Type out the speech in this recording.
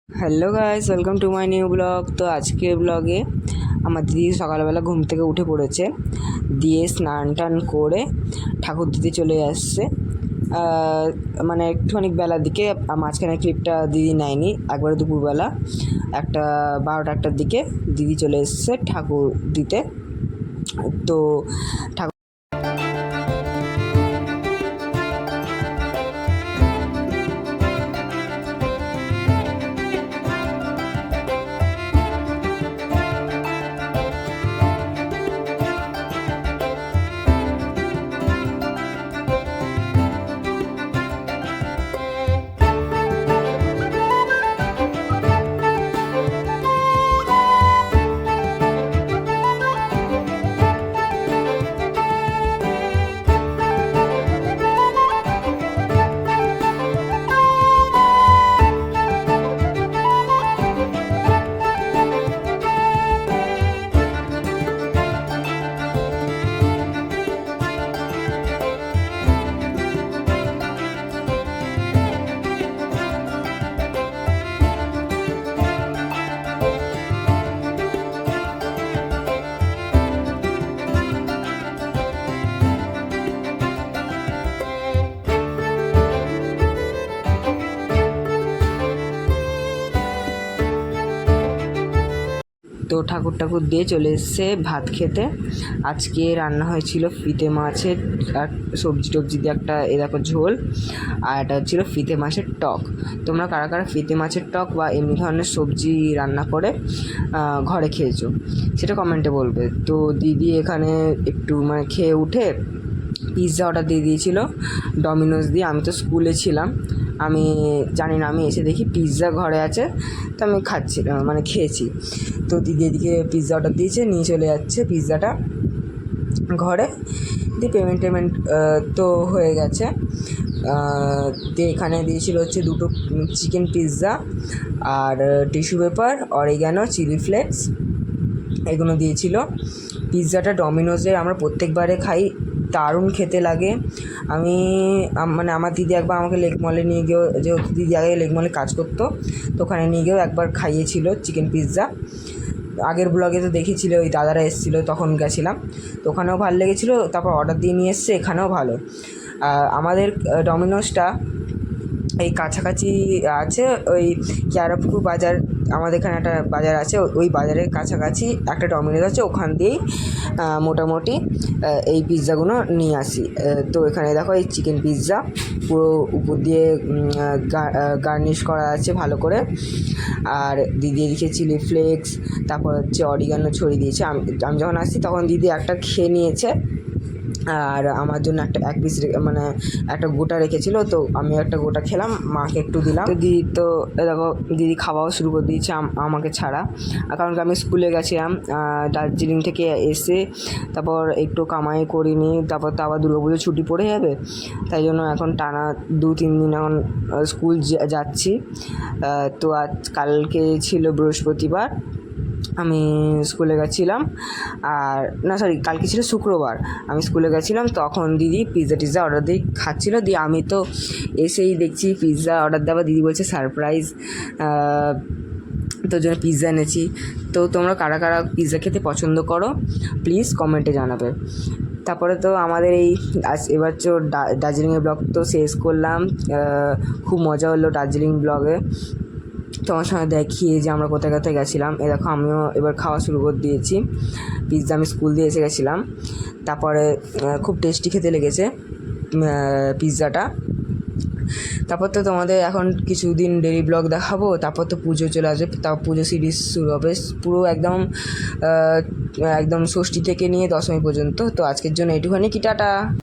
Hello guys, welcome to my new blog. তো আজকের ব্লগে আমার দিদি সকালবেলা ঘুম থেকে উঠে পড়েছে, দিয়ে স্নান টান করে ঠাকুর দিতে চলে আসছে। মানে একটুখানি বেলার দিকে, মাঝখানে ক্লিপটা দিদি নেয়নি, একবারে দুপুরবেলা 12টা-1টার দিকে দিদি চলে এসছে ঠাকুর দিতে। তো তো ঠাকুর ঠাকুর দিয়ে চলে এসছে ভাত খেতে। আজকে রান্না হয়েছিল ফিতে মাছের আর সবজি টবজি দিয়ে একটা এরকম ঝোল, আর এটা হচ্ছিল ফিতে মাছের টক। তোমরা কারা কারা ফিতে মাছের টক বা এমনি ধরনের সবজি রান্না করে ঘরে খেয়েছো সেটা কমেন্টে বলবে। তো দিদি এখানে একটু মানে খেয়ে উঠে পিৎজা অর্ডার দিয়ে দিয়েছিল ডমিনোজ দিয়ে। আমি তো স্কুলে ছিলাম, আমি জানি না, আমি এসে দেখি পিৎজা ঘরে আছে, তো আমি খাচ্ছিলাম মানে খেয়েছি। তো দিদি এদিকে পিৎজা অর্ডার দিয়েছে, নিয়ে চলে যাচ্ছে পিৎজাটা ঘরে। দিয়ে পেমেন্ট তো হয়ে গেছে। দিয়ে এখানে দিয়েছিল হচ্ছে 2টো চিকেন পিৎজা আর tissue paper, oregano, chilli flakes এগুলো দিয়েছিল। পিৎজাটা ডমিনোজের আমরা প্রত্যেকবারে খাই, দারুণ খেতে লাগে। আমি মানে আমার দিদি একবার আমাকে লেক মলে নিয়ে গিয়েও, যেহেতু দিদি আগে লেক মলে কাজ করতো, তো ওখানে নিয়ে গিয়েও একবার খাইয়েছিল চিকেন পিৎজা। আগের ব্লগে তো দেখেছিল, ওই দাদারা এসেছিলো তখন গেছিলাম, তো ওখানেও ভালো লেগেছিলো। তারপর অর্ডার দিয়ে নিয়ে এসছে, এখানেও ভালো। আমাদের ডমিনোজটা এই কাছাকাছি আছে, ওই কেয়ারাপুকুর বাজার, আমাদের এখানে একটা বাজার আছে, ওই বাজারের কাছাকাছি একটা ডমিনোজ আছে, ওখান দিয়েই মোটামুটি এই পিৎজাগুলো নিয়ে আসি। তো এখানে দেখো এই চিকেন পিৎজা পুরো উপর দিয়ে গার্নিশ করা আছে ভালো করে, আর দিদি এদিকে চিলি ফ্লেক্স, তারপর হচ্ছে অরিগ্যানো ছড়িয়ে দিয়েছে। আমি যখন আসছি তখন দিদি একটা খেয়ে নিয়েছে, আর আমার জন্য এক পিস মানে একটা গোটা রেখেছিল, তো আমি একটা গোটা খেলাম, মাকে একটু দিলাম। তো দিদি তো দেখো দিদি খাওয়াও শুরু করে দিয়েছে আমাকে ছাড়া, কারণ আমি স্কুলে গেছিলাম দার্জিলিং থেকে এসে, তারপর একটু কামাই করিনি, তারপর তো আবার দুর্গাপুজো ছুটি পড়ে যাবে, তাই জন্য এখন টানা 2-3 দিন এখন স্কুল যাচ্ছি। তো কালকে ছিল বৃহস্পতিবার, আমি স্কুলে গেছিলাম, আর না সরি কালকে ছিল শুক্রবার, আমি স্কুলে গেছিলাম, তখন দিদি পিৎজা অর্ডার দিয়ে খাচ্ছিলো। দিয়ে আমি তো এসেই দেখছি পিৎজা অর্ডার দেওয়া, দিদি বলছে সারপ্রাইজ, তোর জন্য পিৎজা এনেছি। তো তোমরা কারা কারা পিৎজা খেতে পছন্দ করো প্লিজ কমেন্টে জানাবে। তারপরে তো আমাদের এবার তো দার্জিলিংয়ের ব্লগ তো শেষ করলাম। খুব মজা হলো দার্জিলিং ব্লগে, তোমার সঙ্গে দেখিয়ে যে আমরা কোথায় কোথায় গেছিলাম। দেখো আমিও এবার খাওয়া শুরু করে দিয়েছি পিৎজা, আমি স্কুল দিয়ে এসে গেছিলাম। তারপরে খুব টেস্টি খেতে লেগেছে পিৎজাটা। তারপর তো তোমাদের এখন কিছুদিন ডেইলি ব্লগ দেখাবো, তারপর তো পুজো চলে আসবে, তারপর পুজো সিরিজ শুরু হবে পুরো একদম ষষ্ঠী থেকে নিয়ে দশমী পর্যন্ত। তো আজকের জন্য এইটুখানি, কি টাটা।